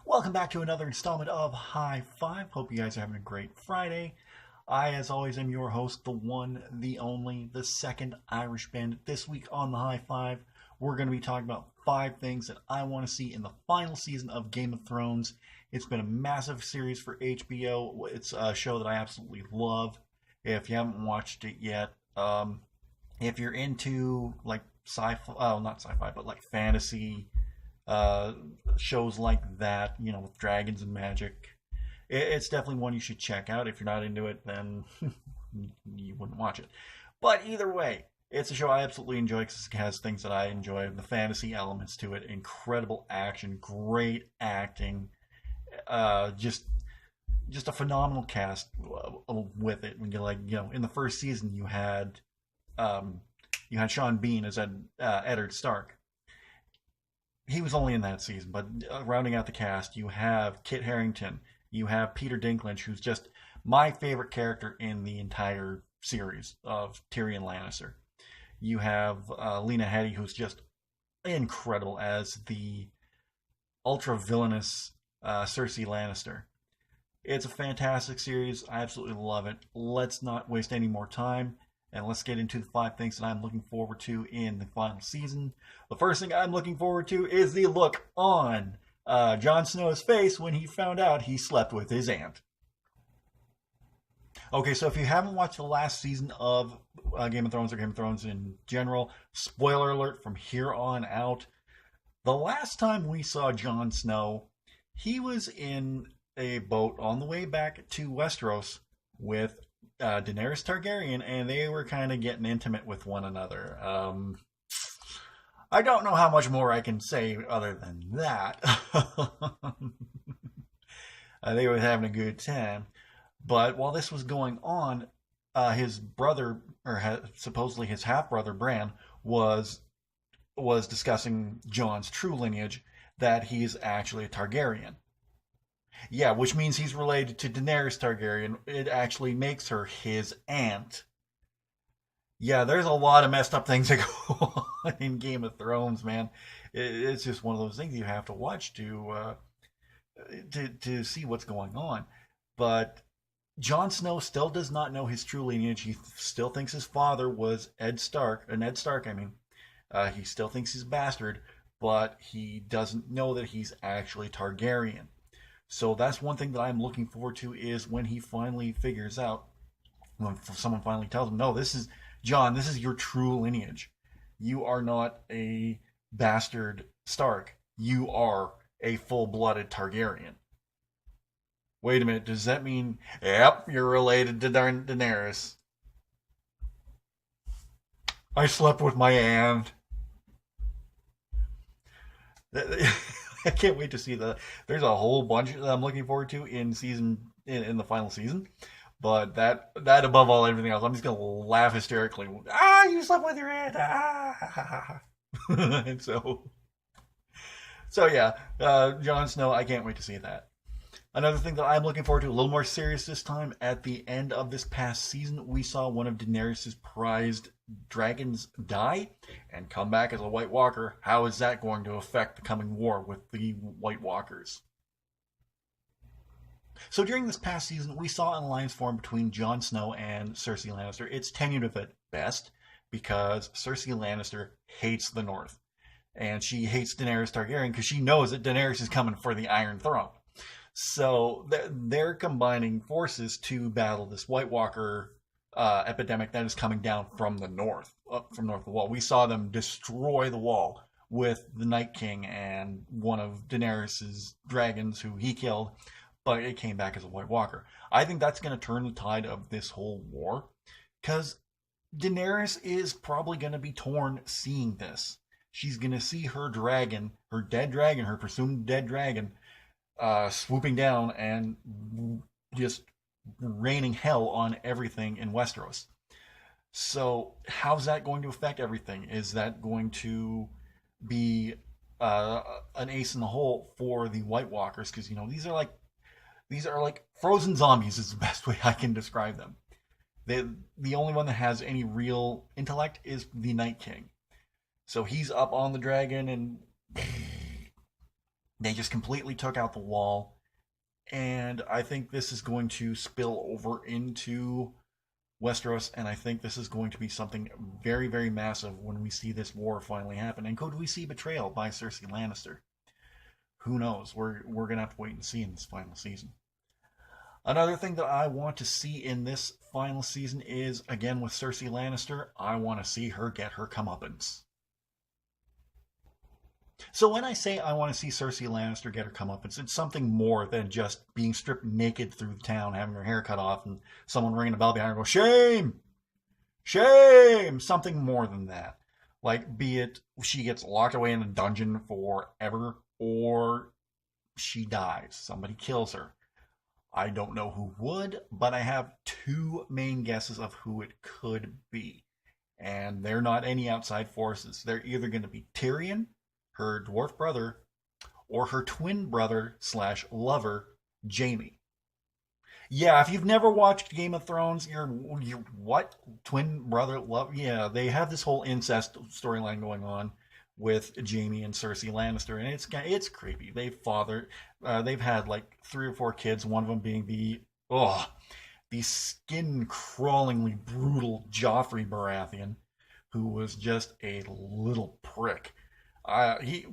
Welcome back to another installment of High Five. Hope you guys are having a great Friday. I, as always, am your host, the one, the only, the second Irish Bandit. This week on the High Five, we're going to be talking about 5 things that I want to see in the final season of Game of Thrones. It's been a massive series for HBO. It's a show that I absolutely love. If you haven't watched it yet, if you're into like sci-fi, not sci-fi, but like fantasy uh, shows like that, with dragons and magic. It's definitely one you should check out. If you're not into it, then you wouldn't watch it. But either way, it's a show I absolutely enjoy because it has things that I enjoy. The fantasy elements to it, incredible action, great acting, just a phenomenal cast with it. When in the first season um, you had Sean Bean as Eddard Stark. He was only in that season, but rounding out the cast, you have Kit Harington, you have Peter Dinklage, who's just my favorite character in the entire series of Tyrion Lannister. You have Lena Headey, who's just incredible as the ultra villainous Cersei Lannister. It's a fantastic series. I absolutely love it. Let's not waste any more time and let's get into the 5 things that I'm looking forward to in the final season. The first thing I'm looking forward to is the look on Jon Snow's face when he found out he slept with his aunt. Okay, so if you haven't watched the last season of Game of Thrones or Game of Thrones in general, spoiler alert from here on out. The last time we saw Jon Snow, he was in a boat on the way back to Westeros with Daenerys Targaryen, and they were kind of getting intimate with one another. I don't know how much more I can say other than that. They were having a good time. But while this was going on, his brother, or supposedly his half brother Bran, was discussing Jon's true lineage, that he's actually a Targaryen. Yeah, which means he's related to Daenerys Targaryen. It actually makes her his aunt. Yeah, there's a lot of messed up things that go on in Game of Thrones, man. It's just one of those things you have to watch to see what's going on. But Jon Snow still does not know his true lineage. He still thinks his father was Ed Stark, or Ned Stark, I mean. He still thinks he's a bastard, but he doesn't know that he's actually Targaryen. So that's one thing that I'm looking forward to, is when he finally figures out, when someone finally tells him, no, this is Jon, this is your true lineage. You are not a bastard Stark. You are a full-blooded Targaryen. Wait a minute, does that mean, yep, you're related to Daenerys? I slept with my aunt. I can't wait to see there's a whole bunch that I'm looking forward to in the final season. But that above all everything else, I'm just gonna laugh hysterically. You slept with your aunt. And so yeah, Jon Snow. I can't wait to see that. Another thing that I'm looking forward to, a little more serious this time, at the end of this past season, we saw one of Daenerys' prized dragons die and come back as a White Walker. How is that going to affect the coming war with the White Walkers? So during this past season, we saw an alliance form between Jon Snow and Cersei Lannister. It's tenuous at best, because Cersei Lannister hates the North. And she hates Daenerys Targaryen because she knows that Daenerys is coming for the Iron Throne. So they're combining forces to battle this White Walker epidemic that is coming down from the north, up from north of the wall. We saw them destroy the wall with the Night King and one of Daenerys' dragons who he killed, but it came back as a White Walker. I think that's going to turn the tide of this whole war, because Daenerys is probably going to be torn seeing this. She's going to see her dragon, her dead dragon, her presumed dead dragon, swooping down and just raining hell on everything in Westeros. So how's that going to affect everything? Is that going to be an ace in the hole for the White Walkers? Because these are like frozen zombies is the best way I can describe them. The only one that has any real intellect is the Night King. So he's up on the dragon and They just completely took out the wall, and I think this is going to spill over into Westeros, and I think this is going to be something very, very massive when we see this war finally happen. And could we see betrayal by Cersei Lannister? Who knows? We're gonna have to wait and see in this final season. Another thing that I want to see in this final season is, again, with Cersei Lannister, I want to see her get her comeuppance. So when I say I want to see Cersei Lannister get her comeuppance, it's something more than just being stripped naked through the town, having her hair cut off, and someone ringing a bell behind her go, "Shame! Shame!" Something more than that. Like, be it she gets locked away in a dungeon forever, or she dies. Somebody kills her. I don't know who would, but I have two main guesses of who it could be. And they're not any outside forces. They're either going to be Tyrion, her dwarf brother, or her twin brother slash lover, Jaime. Yeah, if you've never watched Game of Thrones, you're what? Twin brother love? Yeah, they have this whole incest storyline going on with Jaime and Cersei Lannister, and it's creepy. They've had like 3 or 4 kids. One of them being the skin crawlingly brutal Joffrey Baratheon, who was just a little prick. He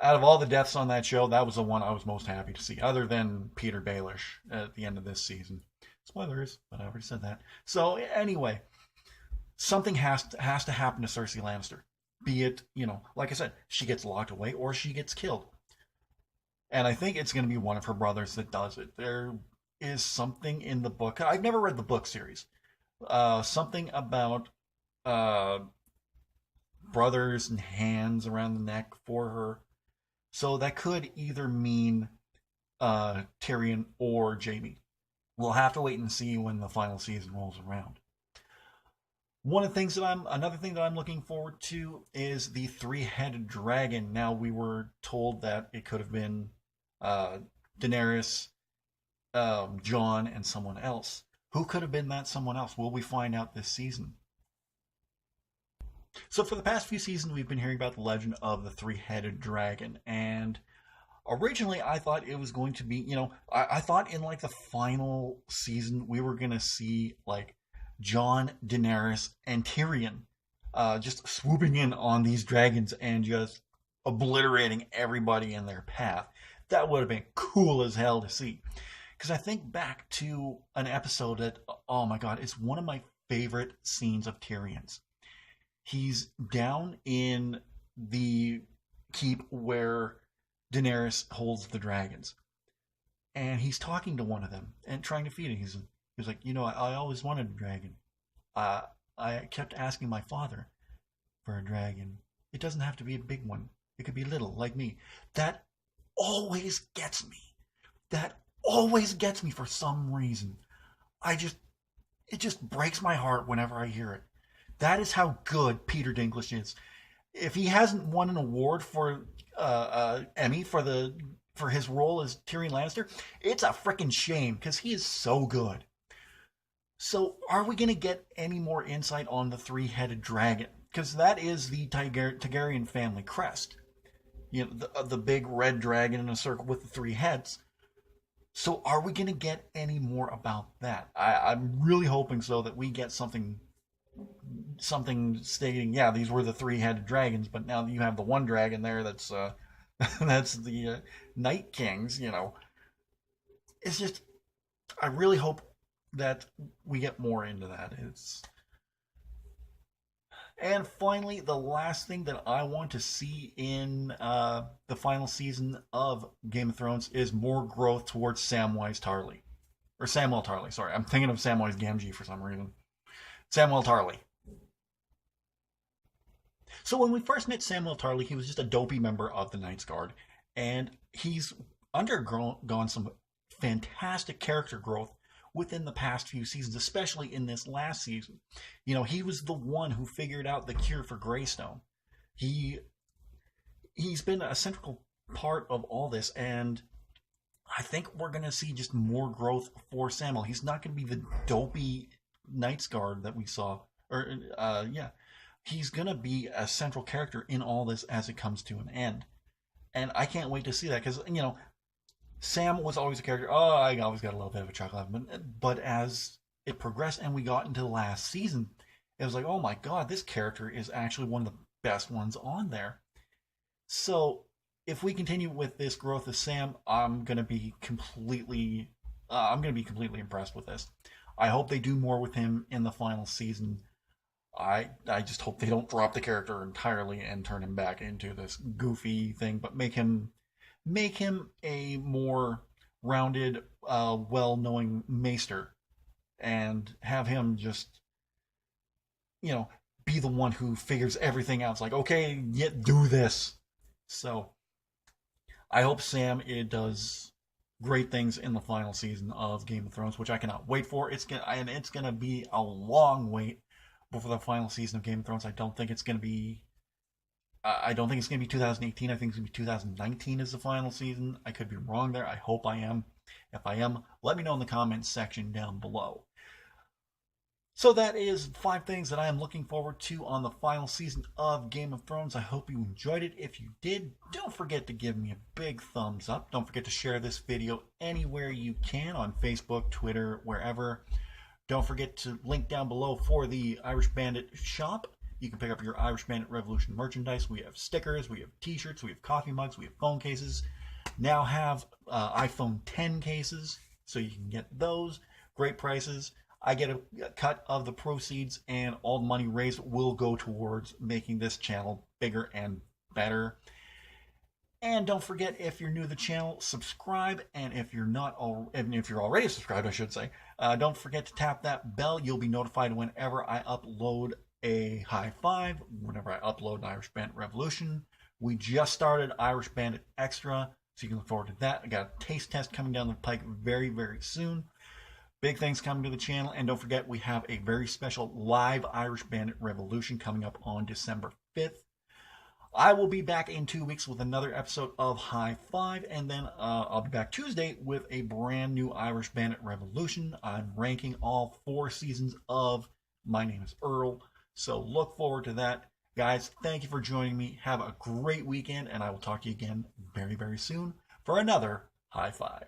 Out of all the deaths on that show, that was the one I was most happy to see, other than Peter Baelish at the end of this season. Spoilers, but I already said that. So anyway, something has to happen to Cersei Lannister. Be it, like I said, she gets locked away or she gets killed. And I think it's going to be one of her brothers that does it. There is something in the book. I've never read the book series. Something about uh, brothers and hands around the neck for her. So that could either mean Tyrion or Jaime. We'll have to wait and see when the final season rolls around. Another thing that I'm looking forward to is the three-headed dragon. Now, we were told that it could have been Daenerys, Jon, and someone else. Who could have been that someone else? Will we find out this season? So for the past few seasons, we've been hearing about the legend of the three-headed dragon, and originally I thought it was going to be, I thought in like the final season we were gonna see like Jon, Daenerys, and Tyrion just swooping in on these dragons and just obliterating everybody in their path. That would have been cool as hell to see. Because I think back to an episode that, oh my god, it's one of my favorite scenes of Tyrion's. He's down in the keep where Daenerys holds the dragons. And he's talking to one of them and trying to feed it. He's like, I always wanted a dragon. I kept asking my father for a dragon. It doesn't have to be a big one. It could be little, like me. That always gets me. That always gets me for some reason. It just breaks my heart whenever I hear it. That is how good Peter Dinklage is. If he hasn't won an award for Emmy for his role as Tyrion Lannister, it's a freaking shame because he is so good. So, are we going to get any more insight on the three-headed dragon? Because that is the Targaryen family crest. The big red dragon in a circle with the 3 heads. So, are we going to get any more about that? I'm really hoping so, that we get something stating, yeah, these were the 3-headed dragons, but now you have the one dragon there that's that's the Night Kings. It's just, I really hope that we get more into that. And finally, the last thing that I want to see in the final season of Game of Thrones is more growth towards Samwise Tarly. Or Samwell Tarly, sorry. I'm thinking of Samwise Gamgee for some reason. Samwell Tarly. So when we first met Samwell Tarly, he was just a dopey member of the Knights Guard. And he's undergone some fantastic character growth within the past few seasons, especially in this last season. He was the one who figured out the cure for Greystone. He's been a central part of all this, and I think we're going to see just more growth for Samuel. He's not going to be the dopey Knights Guard that we saw. He's going to be a central character in all this as it comes to an end. And I can't wait to see that because, Sam was always a character. Oh, I always got a little bit of a chuckle. But as it progressed and we got into the last season, it was like, oh my god, this character is actually one of the best ones on there. So if we continue with this growth of Sam, I'm gonna be completely impressed with this. I hope they do more with him in the final season. I just hope they don't drop the character entirely and turn him back into this goofy thing, but make him a more rounded, well-knowing maester, and have him just, you know, be the one who figures everything out. It's like, okay, do this. So I hope Sam it does great things in the final season of Game of Thrones, which I cannot wait for. It's gonna be a long wait before the final season of Game of Thrones. I don't think it's gonna be. I don't think it's gonna be 2018. I think it's gonna be 2019 is the final season. I could be wrong there. I hope I am. If I am, let me know in the comments section down below. So that is 5 things that I am looking forward to on the final season of Game of Thrones. I hope you enjoyed it. If you did, don't forget to give me a big thumbs up. Don't forget to share this video anywhere you can on Facebook, Twitter, wherever. Don't forget to link down below for the Irish Bandit shop. You can pick up your Irish Bandit Revolution merchandise. We have stickers, we have t-shirts, we have coffee mugs, we have phone cases. Now have iPhone 10 cases, so you can get those. Great prices. I get a cut of the proceeds, and all the money raised will go towards making this channel bigger and better. And don't forget, if you're new to the channel, subscribe. And if you're already subscribed, I should say, don't forget to tap that bell. You'll be notified whenever I upload a high five, whenever I upload an Irish Bandit Revolution. We just started Irish Bandit Extra, so you can look forward to that. I got a taste test coming down the pike very, very soon. Big things coming to the channel, and don't forget we have a very special live Irish Bandit Revolution coming up on December 5th. I will be back in 2 weeks with another episode of High Five, and then I'll be back Tuesday with a brand new Irish Bandit Revolution. I'm ranking all 4 seasons of My Name is Earl, so look forward to that. Guys, thank you for joining me. Have a great weekend, and I will talk to you again very, very soon for another High Five.